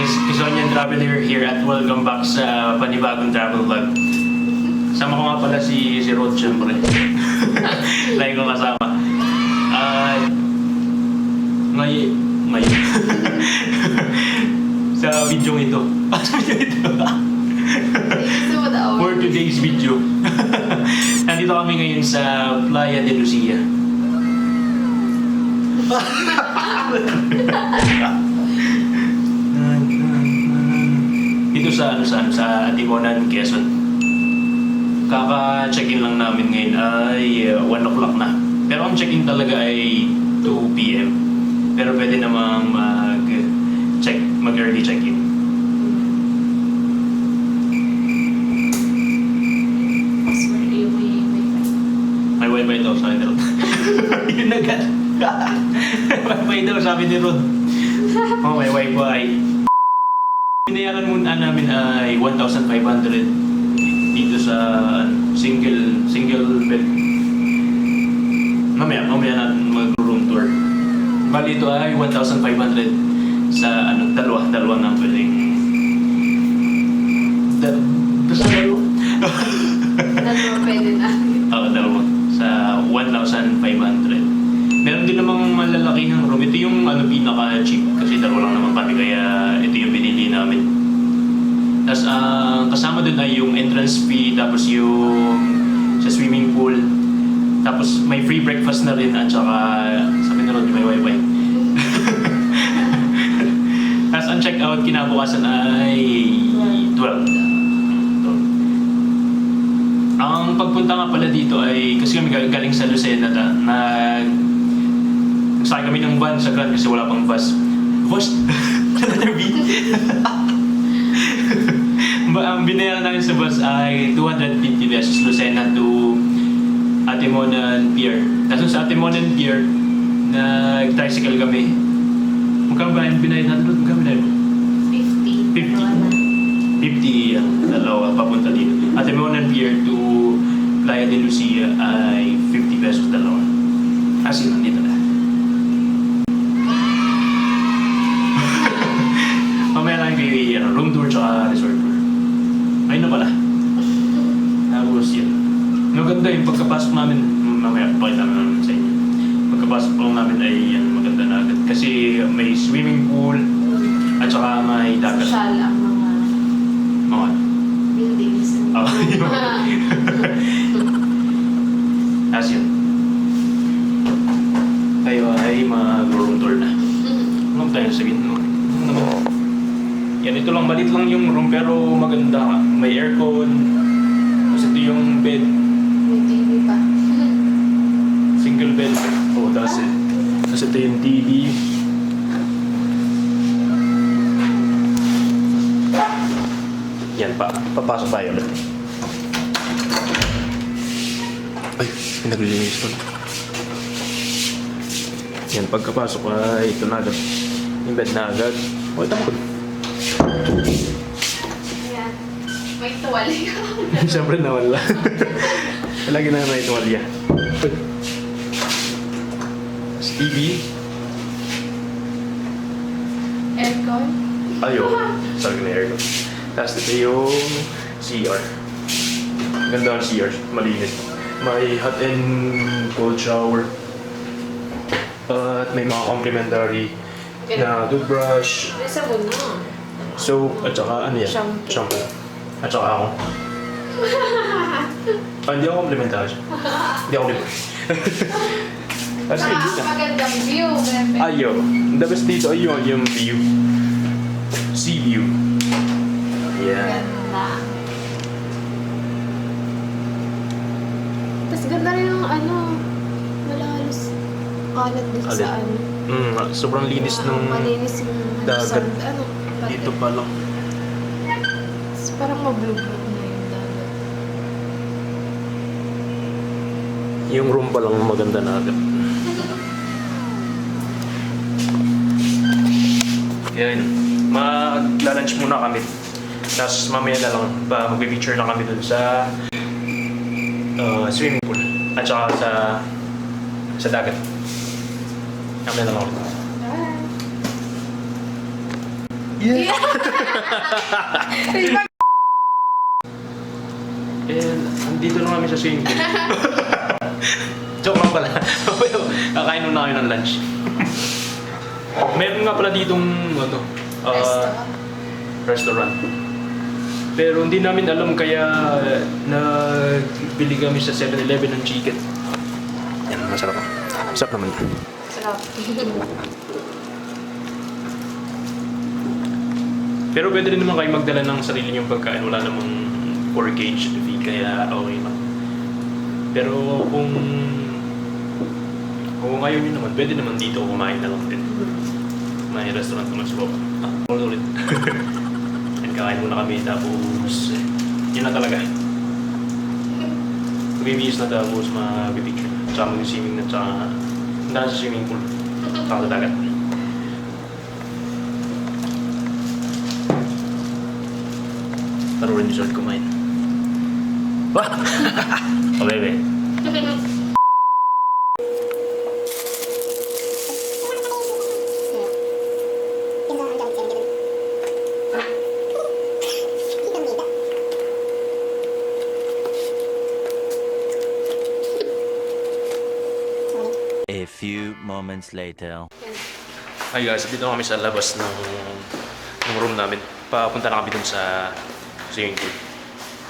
guys, Quezonian Traveler here at welcome back sa panibagong travel vlog. Sama ko nga pala si Rod, syempre. Lagi ko kasama. Ngayon. Sa video ito. For today's video. Nandito kami ngayon sa Playa De Lucia. Dito sa Atimonan Quezon. Kaka-check-in lang namin ngayon ay 1 o'clock na. Pero ang check-in talaga ay 2 p.m. Pero pwede namang mag-early check-in. May wifi daw sa akin ni Rod. Yun agad. Wifi daw sabi ni Rod. Oh, may wifi. Binayaran muna namin ay 1,500 dito sa single bed. Mamaya natin mag-room tour. Bali ito ay 1,500 sa dalawa ng pwedeng basta dalawa. Dalawa pwede na. Oo, dalawa. Sa 1,500. Meron din namang malalakihang room. Ito yung pinaka-cheap kasi dalawa lang naman kami kaya ito yung binili namin. Tapos kasama dun ay yung entrance fee, tapos yung sa swimming pool. Tapos may free breakfast na rin at saka sabi na rin may wifi. Tapos ang check-out kinabukasan ay 12. Ang pagpunta nga pala dito ay kasi kami galing sa Lucena nagsakay kami ng van sa Grand kasi wala pang bus. Another beat. Ang binayaran namin sa bus ay 250 pesos Lucena to Atimonan Pier. Tapos sa Atimonan Pier, nag-tricycle kami. Magkano ba yung binayad natin? Magkano binayad mo? 50 ang dalawa papunta dito. Atimonan Pier to Playa De Lucia ay 50 pesos dalawa. Kasi nandito na. Mamaya lang yung room tour tsaka resort tour. Ayun na pala. Tapos yun. Maganda yung pagkapasok namin. Mamaya pakita namin sa inyo. Pagkapasok lang namin ay yan, maganda na agad. Kasi may swimming pool at saka may dagat. Social ang mga buildings. As yun. Tayo ay mag-room tour na. Ano tayo sabihin? Yan, ito lang, malit lang yung room pero maganda nga. May aircon. Tapos ito yung bed. May TV pa. Single bed. Oh, that's it. Tapos ito yung TV. Yan, papasok tayo ulit. Ay, pinaglilinis ko na. Yan, pagkapasok ay ito na agad. Yung bed na agad. O, ito mo. Ayan. May tuwalya. Siyempre nawala. Lagi na may tuwalya. TV. Aircon. Ayo, sabi na aircon. Tapos ito yung CR. Ganda ang CR, malinis. May hot and cold shower. At may mga complimentary na toothbrush, May sabon na. soap, at saka ano yan? Shampoo. At saka ako. Hindi ako complimentary. Hindi ako libre. Kasi Saka dito. magandang view. Bebe. Ayo, the best dito ay yung view. Sea view. Yeah. Ganda. Tapos ganda rin yung wala halos kalat dito sa Sobrang linis nung malinis yung dagat. palit. Dito pa lang. Tapos parang mablue-blue na yung dagat. Yung room pa lang maganda na agad. Kaya yun. Magla-lunch muna kami. Tapos mamaya na lang, mag-picture na kami dun sa swimming pool. At saka sa dagat. Mamaya na lang ulit. Yeah! And andito na kami sa swimming pool. Joke lang pala. Kakain muna kayo ng lunch. Meron nga pala ditong restaurant. Pero hindi namin alam kaya nagbili kami sa 7-Eleven ng chicken. Yan, masarap. Masarap naman. Sarap. Pero pwede rin naman kayo magdala ng sarili niyong pagkain. Wala namang 4-gauge fee, kaya okay lang. Pero kung ayaw nyo naman, pwede naman dito kumain na lang din. May restaurant naman sa baba. Ulit. And kakain muna kami, tapos yun na talaga. Magbibihis na tapos mag-picture. Tsaka mag-swimming na, tsaka handa sa swimming pool. Tsaka sa dagat. Taro rin resort kumain. Wah! O bebe. A few moments later. Hi guys, dito kami sa labas ng room namin. Papunta na kami dun sa swimming pool.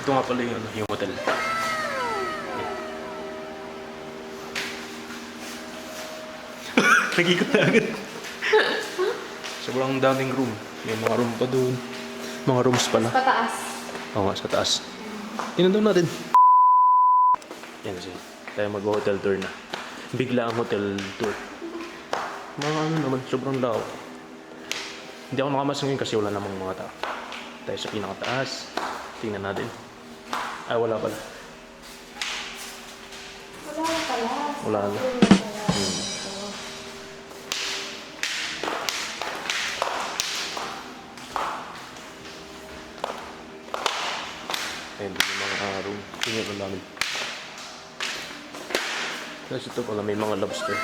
Ito nga pala yung hotel. Nagikot na agad. Sobrang daming room. May mga room pa dun. Mga rooms pala. Pataas. Oo nga, sa taas. Tingnan doon natin. Yan kasi. Tayo mag-hotel tour na. Bigla ang hotel tour. Mga ano naman, sobrang lao. Hindi ako nakamas ngayon kasi wala namang mga tao. Tayo sa pinakataas. Tingnan natin. Ay, wala pala. Wala pala. Wala na. Ayun, yung mga room. Tingnan lang namin. Kasi ito pala may mga lobster.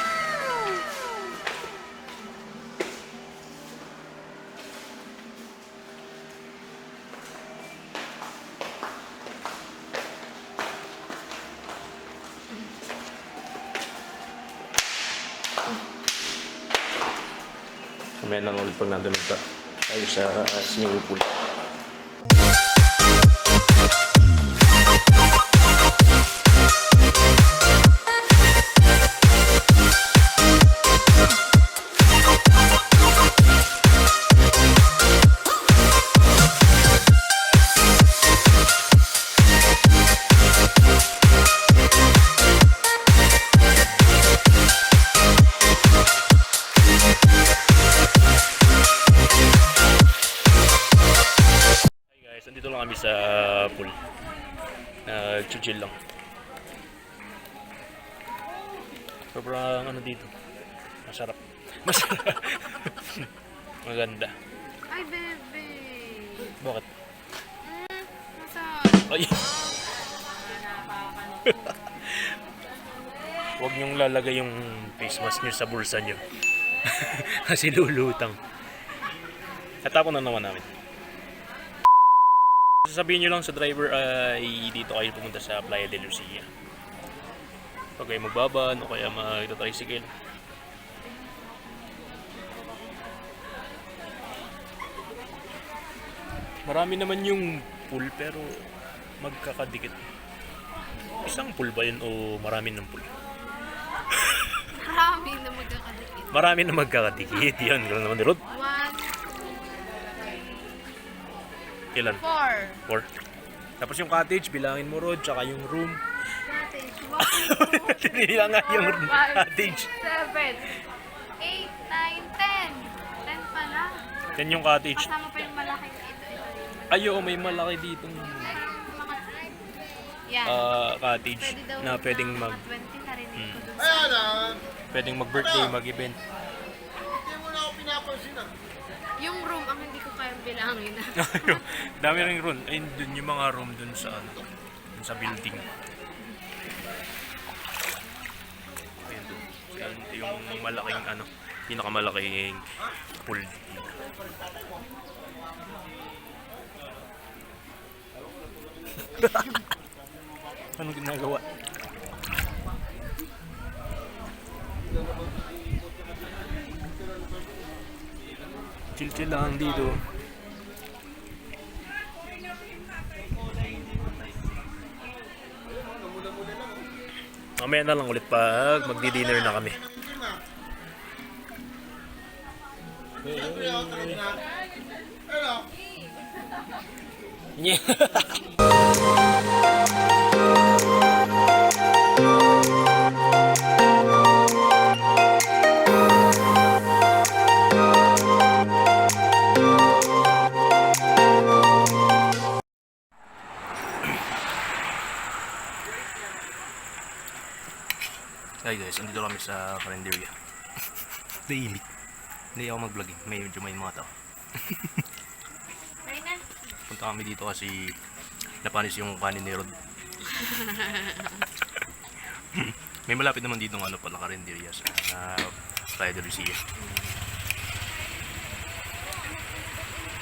Kamaya nang ulit pag nandun tayo sa swimming pool. Nandito lang kami sa pool. Chill lang. Sobrang ano dito. Masarap. Masarap. Maganda. Ay, bebe. Bakit? Nasaan? Ay! Huwag niyong lalagay yung face mask niyo sa bulsa niyo. Kasi lulutang. Natapon na naman namin. Sasabihin nyo lang sa driver ay dito kayo pumunta sa Playa De Lucia. Pag kayo magbaban o kaya mag-tricycle. Marami naman yung pool pero magkakadikit. Isang pool ba yun o marami ng pool? Marami na magkakadikit. Marami na magkakadikit. Yan, gano'n naman ni Rod. 1, Ilan? 4. 4. Tapos yung cottage, bilangin mo Rod, tsaka yung room. Cottage. Tinila nga yung cottage. 7, 8, 9, 10. 10 pala. Yan yung cottage. Kasama pa yung malaki ito. Ay, oo, may malaki ditong Yan. cottage Pwede daw na pwedeng mag 20 na rin ko dun sa... pwedeng mag-birthday, mag-event. Yung room ang hindi ko kayang bilangin. Dami ring room. Ayun, dun yung mga room dun sa dun sa building. Ayun dun. Yan, yung malaking pinakamalaking pool dito. Anong ginagawa? Chill-chill lang dito. Mamaya na lang ulit pag magdi-dinner na kami. Hi guys, andito kami sa kalendarya. Tahimik. Hindi ako mag-vlog eh. Medyo may mga tao. Punta kami dito kasi napanis yung kanin ni Rod. May malapit naman dito ng ano pala kalendarya sa Playa De Lucia.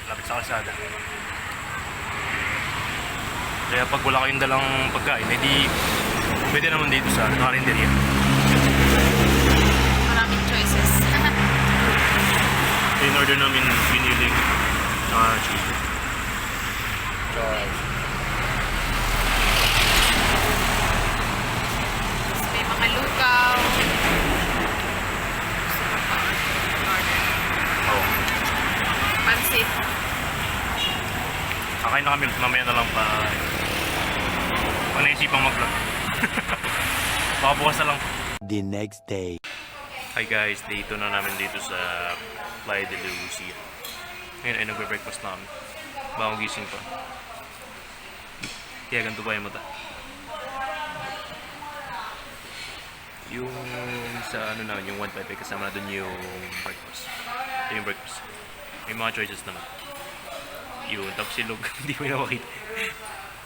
Malapit sa kalsada. Kaya pag wala kayong dalang pagkain, edi pwede naman dito sa kalendarya. Maraming choices. In order namin biniling chicken. May mga lugaw. Oh. Pansit. Kakain na kami, mamaya na lang pa naisipang mag-vlog. Baka bukas na lang. The next day. Hi guys, dito na namin dito sa Playa De Lucia. Ngayon ay nagbe-breakfast namin. Bagong gising pa. Kaya ganito ba yung mata? Yung sa ano naman, yung 1.5 kasama na dun yung breakfast. Yung breakfast. May mga choices naman. Yun, tapos silog. Hindi ko na makita.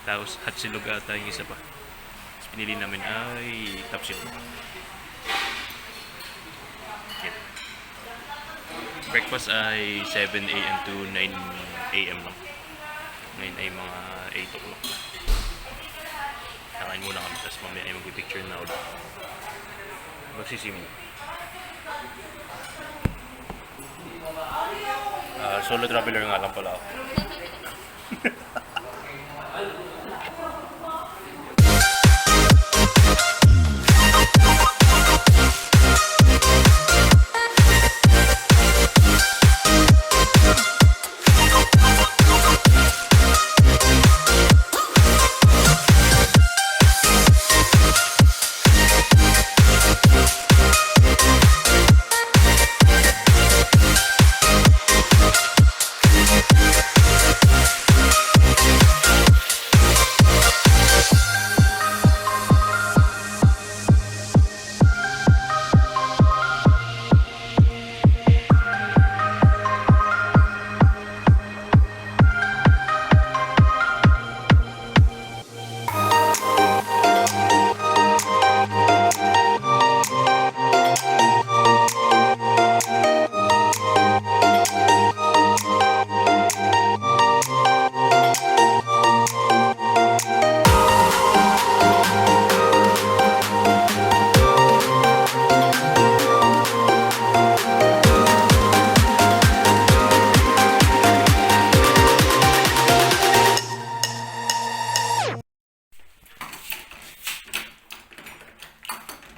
Tapos hot silog ata yung isa pa. Tapos pinili namin ay top silog. Yun. Breakfast ay 7 a.m. to 9 a.m. lang. Ngayon ay mga 8 o'clock na. Nakain muna kami, tapos mamaya ay mag-picture na ulit. Magsisimula. Solo traveler nga lang pala ako.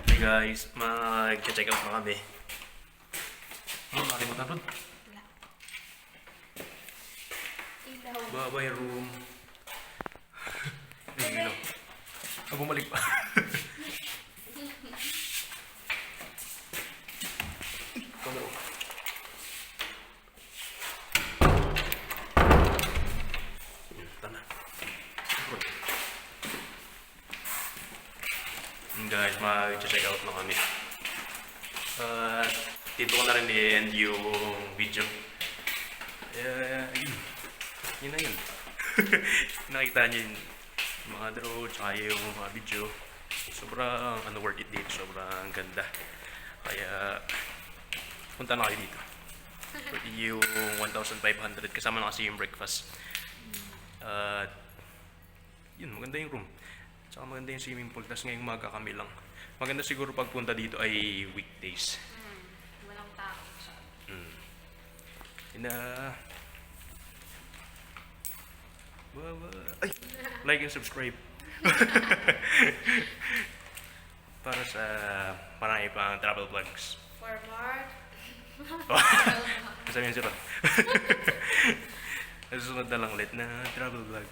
Hey guys, mag-check out na kami. Ano, nakalimutan ron? Babay room. Ay, ilaw. Bumalik pa. Kamero. Tana. Guys, mag-check out na kami. Dito ko na rin i-end yung video. Ayun. Yun na yun. Nakita niyo yung mga draw, tsaka yung mga video. Sobrang worth it dito. Sobrang ganda. Kaya punta na kayo dito. Yung 1,500 kasama na kasi yung breakfast. yun, maganda yung room. Tsaka maganda yung swimming pool. Tapos ngayong umaga kami lang. Maganda siguro pagpunta dito ay weekdays. Walang tao siya. Ay! Like and subscribe. Para sa marami pang travel vlogs. For more. Sabihin si Ron. Susunod na lang ulit na travel vlog.